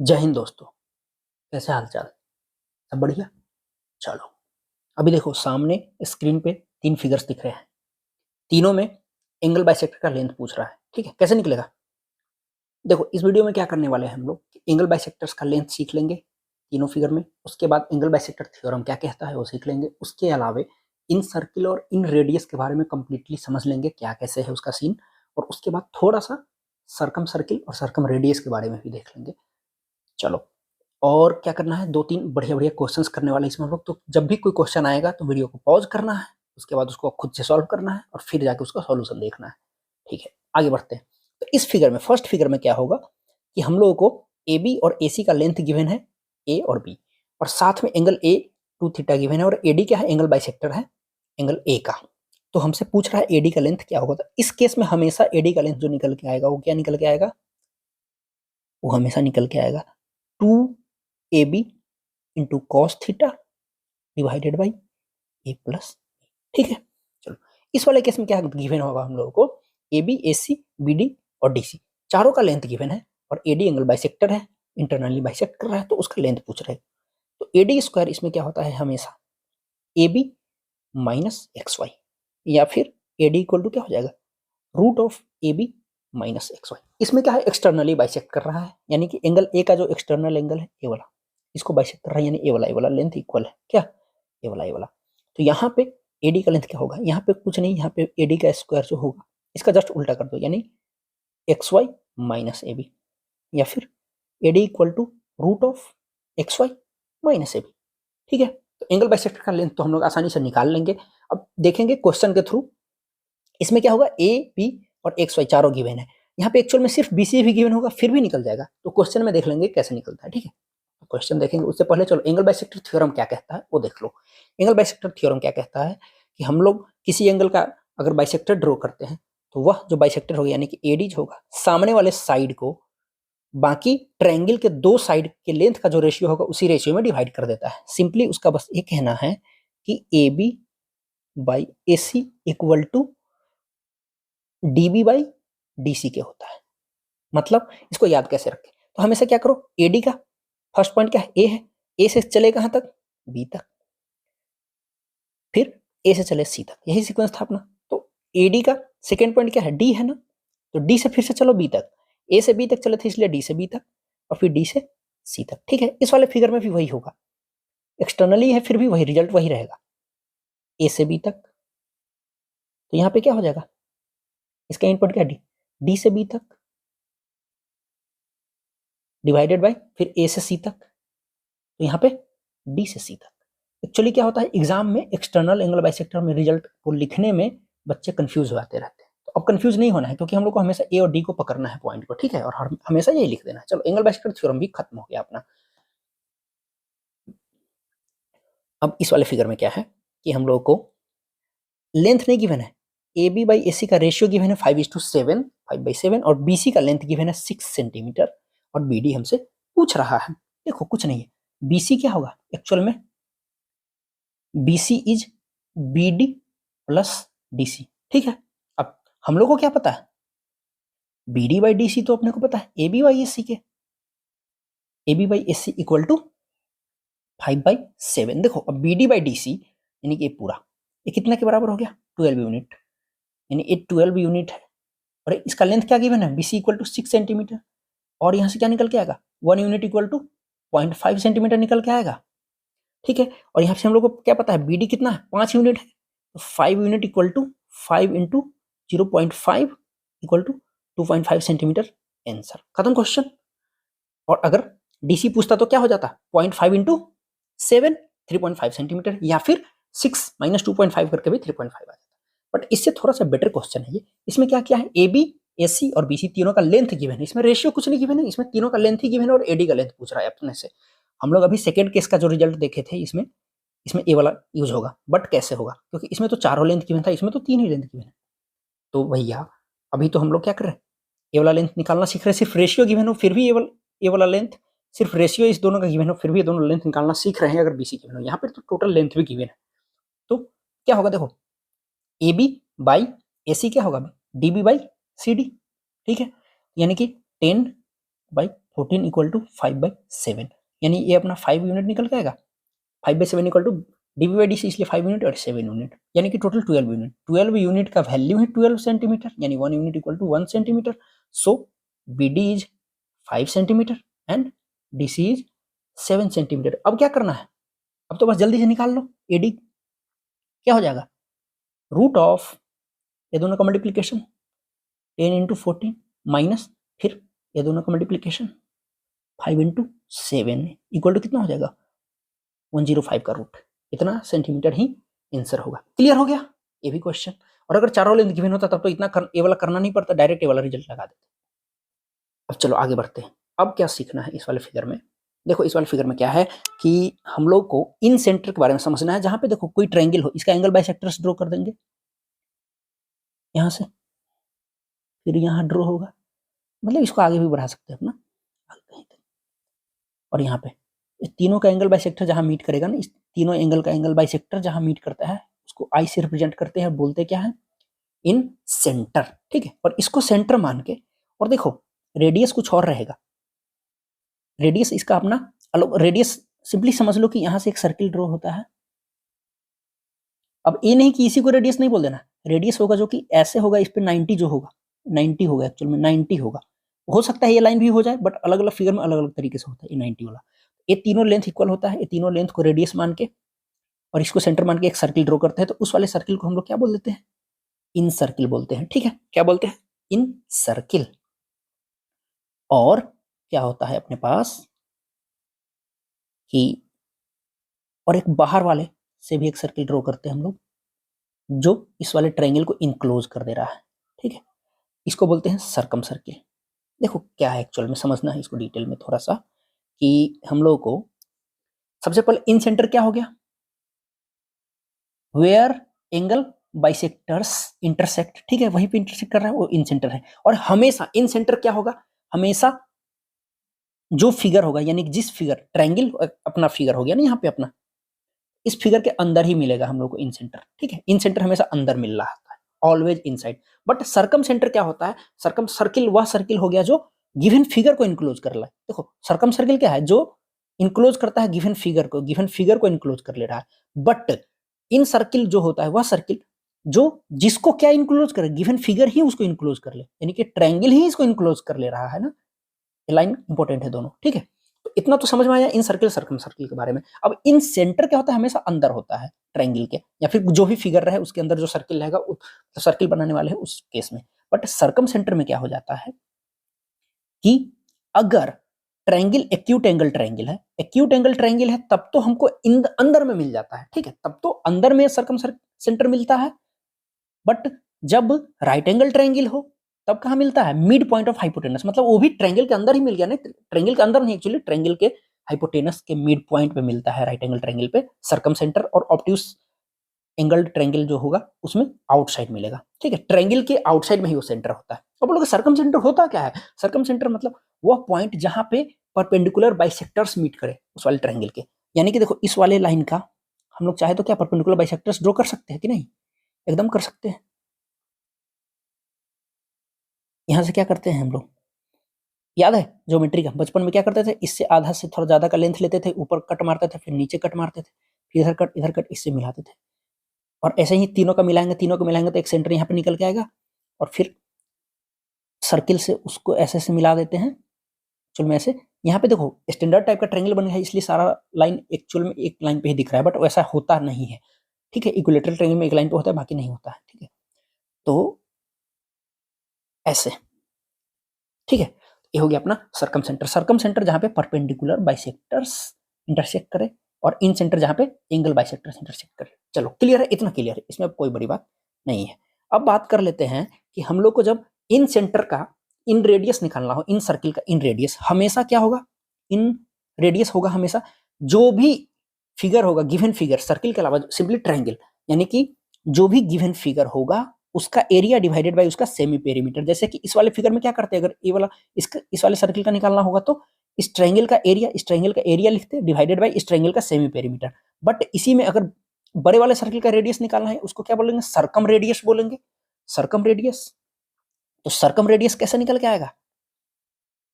जय हिंद दोस्तों। कैसे हाल चाल? सब बढ़िया। चलो, अभी देखो सामने स्क्रीन पे 3 फिगर्स दिख रहे हैं। तीनों में एंगल बाइसेक्टर का लेंथ पूछ रहा है। ठीक है, कैसे निकलेगा? देखो इस वीडियो में क्या करने वाले हैं हम लोग, एंगल बाइसेक्टर्स का लेंथ सीख लेंगे तीनों फिगर में। उसके बाद एंगल बाइसेक्टर थ्योरम क्या कहता है वो सीख लेंगे। उसके अलावे इन सर्किल और इन रेडियस के बारे में कंप्लीटली समझ लेंगे, क्या कैसे है उसका सीन। और उसके बाद थोड़ा सा सरकम सर्किल और सरकम रेडियस के बारे में भी देख लेंगे। चलो, और क्या करना है, 2-3 बढ़िया-बढ़िया क्वेश्चंस करने वाले हैं इसमें हम लोग। तो जब भी कोई क्वेश्चन आएगा तो वीडियो को पॉज़ करना है, उसके बाद उसको खुद से सॉल्व करना है और फिर जाके उसका सॉल्यूशन देखना है। ठीक है, आगे बढ़ते हैं। तो इस फिगर में, फर्स्ट फिगर में क्या होगा कि हम लोगों को एबी और एसी का लेंथ गिवन है, ए और बी, और साथ में एंगल ए 2 थीटा गिवन है, और एडी क्या है, एंगल बाइसेक्टर है एंगल ए का। तो हमसे पूछ रहा है एडी का लेंथ क्या होगा। तो इस केस में हमेशा एडी का लेंथ जो निकल के आएगा वो क्या निकल के आएगा, वो हमेशा निकल के आएगा 2ab into cos theta divided by A plus. ठीक है, चलो इस वाले केस में क्या गिवन होगा हम लोगों को, A B A C B D और डी सी चारों का लेंथ गिवन है, और ए डी एंगल बाइसेक्टर है, इंटरनली बाइसेक्ट कर रहा है, तो उसका लेंथ पूछ रहे हैं। तो ए डी स्क्वायर इसमें क्या होता है, हमेशा A B minus X Y, या फिर ए डी इक्वल टू क्या हो जाएगा, root of A B minus X Y. इसमें क्या है, एक्सटर्नली बाइसेक्ट कर रहा है, यानी कि एंगल ए का जो एक्सटर्नल एंगल है ए वाला, इसको बाइसेक्ट कर रहा है, यानी ए वाला लेंथ इक्वल है क्या, ए वाला। तो यहाँ पे एडी का लेंथ क्या होगा, यहाँ पे कुछ नहीं, यहाँ पे एडी का स्क्वायर जो होगा इसका जस्ट उल्टा कर दो, यानी X Y minus A B, या फिर A D equal to root of X Y minus A B. ठीक है, तो एंगल बाइसेक्टर का लेंथ तो हम लोग आसानी से निकाल लेंगे। अब देखेंगे क्वेश्चन के थ्रू, इसमें क्या होगा, ए बी और एक्स वाई चारों गिवन है। यहाँ पे एक्चुअल में सिर्फ बी सी भी गिवन होगा, फिर भी निकल जाएगा। तो क्वेश्चन में देख लेंगे कैसे निकलता है। ठीक है, क्वेश्चन देखेंगे उससे पहले चलो एंगल बाइसेक्टर थ्योरम क्या कहता है वो देख लो। एंगल बाइसेक्टर थ्योरम क्या कहता है कि हम लोग किसी एंगल का अगर बाइसेक्टर ड्रॉ करते हैं तो वह जो बाइसेक्टर होगा, यानी कि एडी होगा, सामने वाले साइड को बाकी ट्रायंगल के 2 साइड के लेंथ का जो रेशियो होगा उसी रेशियो में डिवाइड कर देता है। सिंपली उसका बस ये कहना है कि A B by A C equal to D B by D C के होता है। मतलब इसको याद कैसे रखें, तो हमेशा क्या करो, एडी का फर्स्ट पॉइंट क्या है, ए है, ए से चले कहां तक, बी तक, फिर ए से चले सी तक, यही सीक्वेंस था अपना। तो एडी का सेकेंड पॉइंट क्या है, डी है ना, तो डी से फिर से चलो बी तक, ए से बी तक चले थे इसलिए डी से बी तक, और फिर डी से सी तक। ठीक है, इस वाले फिगर में भी वही होगा, एक्सटर्नली है फिर भी वही रिजल्ट वही रहेगा, ए से बी तक। तो यहाँ पे क्या हो जाएगा, इसका एंड पॉइंट क्या, डी, डी से बी तक डिवाइडेड बाय फिर ए से सी तक, तो यहाँ पे डी से सी तक। एक्चुअली क्या होता है, एग्जाम में एक्सटर्नल एंगल बाइसेक्टर में रिजल्ट को लिखने में बच्चे कंफ्यूज होते रहते हैं। तो अब कंफ्यूज नहीं होना है, क्योंकि हम लोग को हमेशा ए और डी को पकड़ना है पॉइंट को। ठीक है, और हमेशा यही लिख देना है। चलो एंगल बाइसेक्टर थ्योरम भी खत्म हो गया अपना। अब इस वाले फिगर में क्या है कि हम लोग को लेंथ नहीं गिवन है, ए बी बाई ए सी का रेशियो गिवन है 5:7, 5/7, और बी सी का लेंथ गिवन है 6 सेंटीमीटर, और बी डी हमसे पूछ रहा है। देखो कुछ नहीं है, बी सी क्या होगा एक्चुअल में, B C is B D plus D C. ठीक है, अब हम लोग को क्या पता है, B D by D C तो अपने को पता है ए बी बाई ए सी के, A B by A C equal to 5/7। देखो अब B D by D C यानी कि ये पूरा, ये कितना के बराबर हो गया, 12 यूनिट, यानी ये 12 यूनिट है। और इसका लेंथ क्या गिवन है, B C equal to 6 centimetre, और यहाँ से क्या निकल के आएगा, 1 यूनिट इक्वल टू 0.5 सेंटीमीटर निकल के आएगा। ठीक है, और यहाँ से हम लोग को क्या पता है, बी डी कितना है, 5 यूनिट है, तो 5 unit equal to 5 into 0.5 equal to 2.5 centimetre. Answer खत्म क्वेश्चन। और अगर डीसी पूछता तो क्या हो जाता, 0.5 इंटू 7, 3.5 सेंटीमीटर, या फिर 6 माइनस 2.5 करके भी 3.5 आ जाता। बट इससे थोड़ा सा बेटर क्वेश्चन है ये। इसमें क्या क्या है, ए बी ए सी और बी सी तीनों का लेंथ गिवन है, इसमें रेशियो कुछ नहीं गिवन है, इसमें तीनों का लेंथ ही गिवन है, और एडी का लेंथ पूछ रहा है अपने से। हम लोग अभी सेकेंड केस का जो रिजल्ट देखे थे, इसमें इसमें ए वाला यूज होगा, बट कैसे होगा, क्योंकि इसमें तो चारों लेंथ गिवन था, इसमें तो 3 ही लेंथ गिवन है। तो भैया अभी तो हम लोग क्या कर रहे हैं, ए वाला लेंथ निकालना सीख रहे हैं, सिर्फ रेशियो गिवन हो फिर भी ए वाला लेंथ, सिर्फ रेशियो इस दोनों का गिवन हो फिर भी ये दोनों लेंथ निकालना सीख रहे हैं अगर बीसी गिवन हो। यहाँ पर तो टोटल लेंथ भी गिवन है। तो क्या होगा, देखो ए बी बाई ए सी क्या होगा, D B by C D. ठीक है, यानी कि 10 बाई 14 इक्वल टू 5/7, यानी ये अपना 5 यूनिट निकल के आएगा। 5/7 equal to D B by D C, इसलिए 5 यूनिट और 7 यूनिट, यानी कि टोटल 12 यूनिट। 12 यूनिट का वैल्यू है 12 सेंटीमीटर, यानी 1 unit equal to 1 centimetre. So B D is 5 centimetre and D C is 7 centimetre. अब क्या करना है, अब तो बस जल्दी से निकाल लो। एडी क्या हो जाएगा, रूट ऑफ ये दोनों का मल्टीप्लीकेशन 10 इंटू 14 माइनस फिर ये दोनों का मल्टीप्लीकेशन 5 इंटू 7 इक्वल टू कितना हो जाएगा 105 का रूट, इतना सेंटीमीटर ही आंसर होगा। क्लियर हो गया ये भी क्वेश्चन। और अगर चारों लेंथ गिवन होता तब तो इतना ये वाला करना नहीं पड़ता, डायरेक्ट ये वाला रिजल्ट लगा देते। अब चलो आगे बढ़ते हैं। अब क्या सीखना है इस वाले फिगर में, देखो इस वाले फिगर में क्या है कि हम लोग को इन सेंटर के बारे में समझना है, जहां पे देखो कोई ट्रायंगल हो, इसका एंगल बाइसेक्टर्स ड्रॉ कर देंगे यहां से, फिर यहाँ ड्रॉ होगा, मतलब इसको आगे भी बढ़ा सकते हैं अपना कहीं तक। और यहाँ पे इस तीनों का एंगल बाइसेक्टर जहां मीट करेगा ना, इस तीनों एंगल का एंगल बाइसेक्टर जहां मीट करता है उसको आई से रिप्रेजेंट करते हैं, बोलते क्या है इन सेंटर, ठीक है। और इसको सेंटर मान के, और देखो रेडियस कुछ और रहेगा, रेडियस इसका अपना अलग, रेडियस सिंपली समझ लो कि यहां से एक सर्किल ड्रॉ होता है। अब ये नहीं कि इसी को रेडियस नहीं बोल देना, रेडियस होगा जो कि ऐसे होगा, इस पे 90 जो होगा 90 होगा, एक्चुअल में 90 होगा। हो सकता है ये लाइन भी हो जाए, बट अलग अलग फिगर में अलग अलग तरीके से होता है ये 90 वाला। ये तीनों लेंथ इक्वल होता है, ये तीनों लेंथ को रेडियस मान के और इसको सेंटर मान के एक सर्किल ड्रॉ करते हैं, तो उस वाले सर्किल को हम लोग क्या बोल देते हैं, इन सर्किल बोलते हैं, ठीक है। क्या बोलते हैं, इन सर्किल। और क्या होता है अपने पास कि और एक बाहर वाले से भी एक सर्किल ड्रॉ करते हैं हम लोग, जो इस वाले ट्रायंगल को इनक्लोज कर दे रहा है, ठीक है। इसको बोलते हैं सर्कम सर्किल। देखो क्या है एक्चुअल में, समझना है इसको डिटेल में थोड़ा सा, कि हम लोग को सबसे पहले इन सेंटर क्या हो गया, वेयर एंगल बाइसेक्टर्स इंटरसेक्ट, ठीक है, वहीं पे इंटरसेक्ट कर रहा है वो इन सेंटर है। और हमेशा इन सेंटर क्या होगा, हमेशा जो फिगर होगा, यानी जिस फिगर ट्रायंगल अपना फिगर हो गया ना यहाँ पे अपना, इस फिगर के अंदर ही मिलेगा हम लोग को इन सेंटर, ठीक है। इन सेंटर हमेशा अंदर मिल रहा है, always inside. But circum centre क्या होता है, सर्कम सर्किल वह सर्किल हो गया जो गिवन फिगर को इनक्लोज कर रहा है। देखो सर्कम सर्किल क्या है, जो इनक्लोज करता है गिवन फिगर को, गिवन फिगर को इनक्लोज कर ले रहा है। बट इन सर्किल जो होता है वह सर्किल जो जिसको क्या इनक्लोज करे, गिवन फिगर ही उसको इनक्लोज कर ले, यानी कि ट्रायंगल ही इसको इनक्लोज कर ले रहा है ना। लाइन इंपॉर्टेंट है दोनों, ठीक है। तो इतना तो समझ में आया इन सर्किल सर्कम सर्किल के बारे में। अब इन सेंटर क्या होता है, हमेशा अंदर होता है ट्रायंगल के, या फिर जो भी फिगर रहे उसके अंदर जो सर्किल रहेगा, तो सर्किल बनाने वाले हैं उस केस में। बट सर्कम सेंटर में क्या हो जाता है कि अगर ट्रायंगल एक्यूट एंगल ट्रायंगल है, एक्यूट एंगल ट्रायंगल है, तब तो हमको इन अंदर में मिल जाता है, ठीक है, तब तो अंदर में सर्कम सेंटर मिलता है। बट जब राइट एंगल ट्रायंगल हो तब कहाँ मिलता है, मिड पॉइंट ऑफ हाइपोटेनस, मतलब वो भी ट्रायंगल के अंदर ही मिल गया ना, ट्रायंगल के अंदर नहीं, एक्चुअली ट्रायंगल के हाइपोटेनस के मिड पॉइंट पे मिलता है राइट एंगल ट्रायंगल पे सर्कम सेंटर। और ऑब्ट्यूस एंगल ट्रायंगल जो होगा उसमें आउटसाइड मिलेगा, ठीक है। ट्रायंगल के आउटसाइड में ही वो सेंटर होता है। अब बोलोगे सर्कम सेंटर होता क्या है, सर्कम सेंटर मतलब वह पॉइंट जहां पे परपेंडिकुलर बाइसेक्टर्स मीट करे उस वाले ट्रायंगल के, यानी कि देखो इस वाले लाइन का हम लोग चाहे तो क्या परपेंडिकुलर बाइसेक्टर्स ड्रॉ कर सकते हैं कि नहीं, एकदम कर सकते हैं। यहां से क्या करते हैं हम लोग, याद है ज्योमेट्री का, बचपन में क्या करते थे, इससे आधा से थोड़ा ज्यादा का लेंथ लेते थे, ऊपर कट मारते थे, फिर नीचे कट मारते थे, फिर इधर कट इससे मिलाते थे। और ऐसे ही तीनों का मिलाएंगे, तीनों को मिलाएंगे तो एक सेंटर यहाँ पे निकल के आएगा, और फिर सर्किल से उसको ऐसे से मिला देते हैं। एक्चुअल में ऐसे यहाँ पे देखो स्टैंडर्ड टाइप का ट्रायंगल बन गया है, इसलिए सारा लाइन एक्चुअल में एक लाइन पे ही दिख रहा है, बट वैसा होता नहीं है, ठीक है। इक्विलेटरल ट्रायंगल में एक लाइन पे होता है, बाकी नहीं होता है, ठीक है। तो ऐसे, ठीक है। ये हो गया अपना सर्कम सेंटर। सर्कम सेंटर जहां पे परपेंडिकुलर बाइसेक्टर्स इंटरसेक्ट करे, और इन सेंटर जहां पे एंगल बाइसेक्टर्स इंटरसेक्ट करे। चलो क्लियर है, इतना क्लियर है, इसमें अब कोई बड़ी बात नहीं है। अब बात कर लेते हैं कि हम लोग को जब इन सेंटर का इन रेडियस निकालना हो, इन सर्किल का इन रेडियस हमेशा क्या होगा, इन रेडियस होगा हमेशा जो भी फिगर होगा, गिवन फिगर सर्किल के अलावा सिंपली ट्रायंगल, यानी कि जो भी गिवन फिगर होगा उसका एरिया डिवाइडेड बाय उसका सेमी पेरीमीटर। जैसे कि इस वाले फिगर में क्या करते हैं, अगर ये वाला इस वाले सर्किल का निकालना होगा तो इस ट्रायंगल का एरिया लिखते हैं डिवाइडेड बाय इस ट्रायंगल का सेमी पेरीमीटर। बट इसी में अगर बड़े वाले सर्किल का रेडियस निकालना है, उसको क्या बोलेंगे, सर्कम रेडियस बोलेंगे, सर्कम रेडियस। तो सर्कम रेडियस कैसे निकल के आएगा,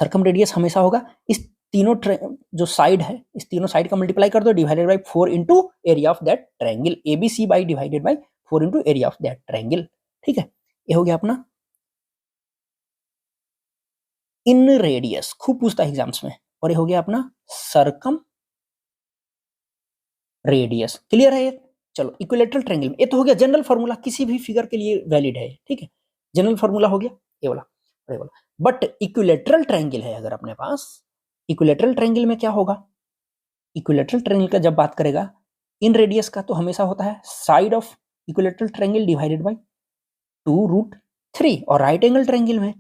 सर्कम रेडियस हमेशा होगा इस तीनों जो साइड है, इस तीनों साइड का मल्टीप्लाई कर दो divided by 4 into area of that triangle, ABC by divided by 4 into area of that triangle. ठीक है, ये हो गया अपना इन रेडियस, खूब पूछता है एग्जाम्स में। और ये हो गया अपना सर्कम रेडियस। क्लियर है ये? चलो इक्विलेटरल ट्रायंगल में ये तो हो गया जनरल फॉर्मूला, किसी भी फिगर के लिए वैलिड है। ठीक है, जनरल फॉर्मूला हो गया ये वाला, ये वाला। बट इक्विलेटरल ट्रायंगल है अगर अपने पास, इक्विलेटरल ट्रायंगल में क्या होगा, इक्विलेटरल ट्रायंगल का जब बात करेगा इन रेडियस का, तो हमेशा होता है side of equilateral triangle divided by 2√3। और राइट एंगल ट्रायंगल में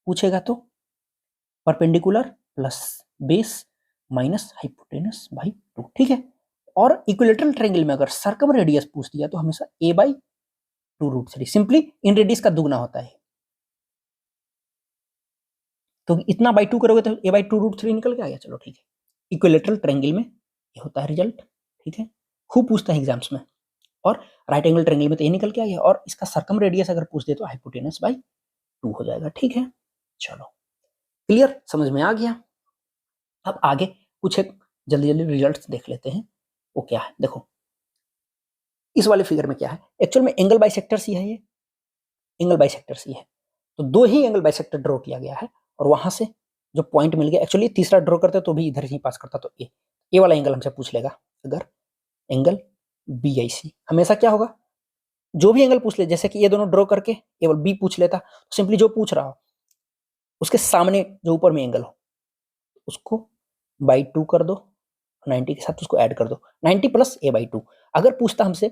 पूछेगा तो perpendicular plus base minus hypotenuse by 2। ठीक है, और इक्विलेटरल ट्रायंगल में अगर सर्कम रेडियस पूछ दिया तो हमेशा a/2√3, सिंपली इन रेडियस का दुगना होता है। तो इतना बाई 2 करोगे तो a/2√3 निकल के आ गया। चलो ठीक है, इक्विलेटरल ट्रायंगल में ये होता है रिजल्ट। ठीक है, खूब पूछता है एग्जाम्स में। और राइट एंगल ट्रायंगल में तो ये निकल के आ गया, और इसका सर्कम रेडियस अगर पूछ दे तो हाइपोटेनस बाई 2 हो जाएगा। ठीक है, चलो क्लियर, समझ में आ गया। अब आगे कुछ एक जल्दी जल्दी रिजल्ट्स देख लेते हैं, वो क्या है। देखो इस वाले फिगर में क्या है, एक्चुअल में एंगल बाइसेक्टर सी है, ये एंगल बाइसेक्टर सी है। तो दो ही एंगल बाइसेक्टर ड्रॉ किया गया है, और वहां से जो पॉइंट मिल गया, एक्चुअली तीसरा ड्रॉ करते तो भी इधर ही पास करता, तो ए वाला एंगल हमसे पूछ लेगा। अगर एंगल BIC, हमेशा क्या होगा, जो भी एंगल पूछ ले, जैसे कि ये दोनों ड्रॉ करके केवल बी पूछ लेता, तो सिंपली जो पूछ रहा हो उसके सामने जो ऊपर में एंगल हो उसको बाई 2 कर दो, 90 के साथ उसको ऐड कर दो, 90 प्लस a/2। अगर पूछता हमसे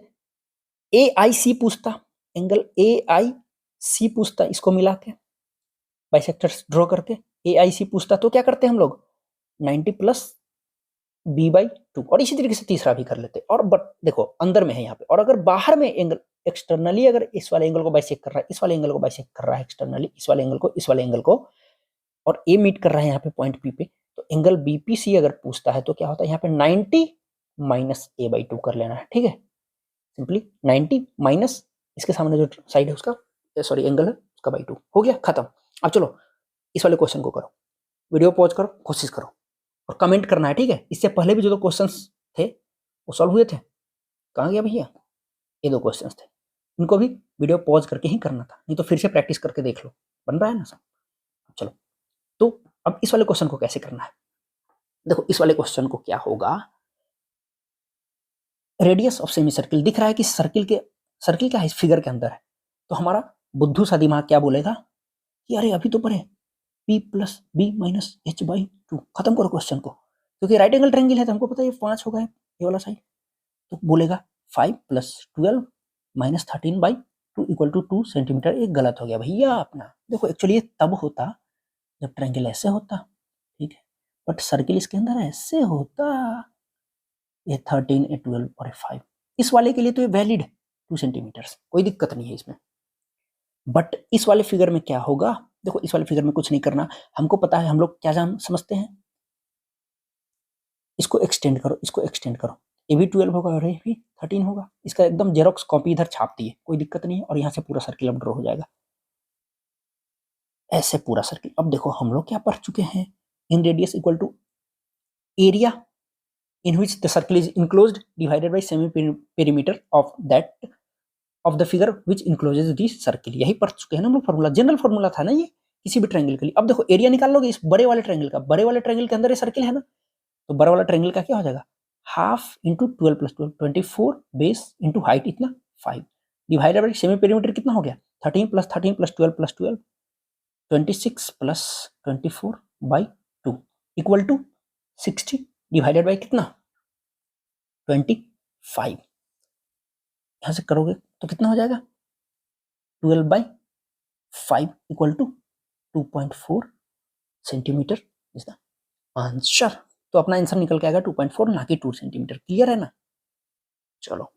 AIC पूछता, एंगल AIC पूछता, इसको मिला के बाइसेक्टर्स ड्रॉ करके AIC पूछता, तो क्या करते हम लोग 90 प्लस b/2, और इसी तरीके से तीसरा भी कर लेते। और बट देखो अंदर में है यहाँ पे, और अगर बाहर में एंगल एक्सटर्नली अगर इस वाले एंगल को बाइसेक्ट कर रहा है, इस वाले एंगल को बाइसेक्ट कर रहा है एक्सटर्नली, इस वाले एंगल को, इस वाले एंगल को, और ए मीट कर रहा है यहाँ पे पॉइंट P पे, तो एंगल BPC अगर पूछता है तो क्या होता है यहाँ पे 90 माइनस a/2 कर लेना है। ठीक है, सिंपली 90 माइनस इसके सामने जो साइड है उसका, सॉरी एंगल है उसका बाई 2 हो गया, खत्म। अब चलो इस वाले क्वेश्चन को करो, वीडियो पॉज करो, कोशिश करो और कमेंट करना है। ठीक है, इससे पहले भी जो दो क्वेश्चंस थे वो सॉल्व हुए थे, कहाँ गया भैया, ये दो क्वेश्चंस थे, इनको भी वीडियो पॉज करके ही करना था, नहीं तो फिर से प्रैक्टिस करके देख लो, बन रहा है ना सब। चलो तो अब इस वाले क्वेश्चन को कैसे करना है, देखो इस वाले क्वेश्चन को क्या होगा, रेडियस ऑफ सेमी सर्किल दिख रहा है कि सर्किल क्या है, इस फिगर के अंदर है, तो हमारा बुद्धू सा दिमाग क्या बोलेगा कि अरे अभी तो पढ़े P plus B minus H/2, खत्म करो क्वेश्चन को, क्योंकि राइट एंगल ट्रायंगल है तो हमको पता है ये 5 होगा ये वाला साइड, तो बोलेगा 5 plus 12 minus 13/2 equal to 2 centimetre. एक गलत हो गया भैया अपना, देखो एक्चुअली ये तब होता जब ट्रायंगल ऐसे होता, ठीक है, बट सर्किल इसके अंदर ऐसे होता, ये 13, ये 12 और ये 5, इस वाले के लिए तो ये वैलिड है 2 सेंटीमीटर, कोई दिक्कत नहीं है इसमें। बट इस वाले फिगर में क्या होगा, देखो इस वाले फिगर में कुछ नहीं करना, हमको पता है, हम लोग क्या समझते हैं, इसको एक्सटेंड करो, इसको एक्सटेंड करो, ये भी 12 होगा और ये भी 13 होगा, इसका एकदम जेरोक्स कॉपी इधर छाप दिए, कोई दिक्कत नहीं है, और यहाँ से पूरा सर्किल अब ड्रॉ हो जाएगा, ऐसे पूरा सर्किल। अब देखो हम लोग क्या पढ़ चुके हैं, inradius equal to area in which the circle is enclosed divided by semi perimeter of the figure which encloses the circle। यही पढ़ चुके हैं ना हम लोग, फॉर्मूला जनरल फॉर्मूला था ना ये किसी भी ट्रायंगल के लिए। अब देखो एरिया निकाल लोगे इस बड़े वाले ट्रायंगल का, बड़े वाले ट्रायंगल के अंदर ये सर्किल है ना, तो बड़ा वाला ट्रायंगल का क्या हो जाएगा, half into 12 plus 12 24 base into height इतना 5 डिवाइडेड बाई सेमी पेरीमीटर कितना हो गया 13 plus 13 plus 12 plus 12 26 plus 24 by 2 equal to 60 divided by कितना 25, यहां से करोगे तो कितना हो जाएगा 12/5 equal to 2.4 centimetre is the answer. तो अपना आंसर निकल के आएगा 2.4 ना कि 2 सेंटीमीटर। क्लियर है ना, चलो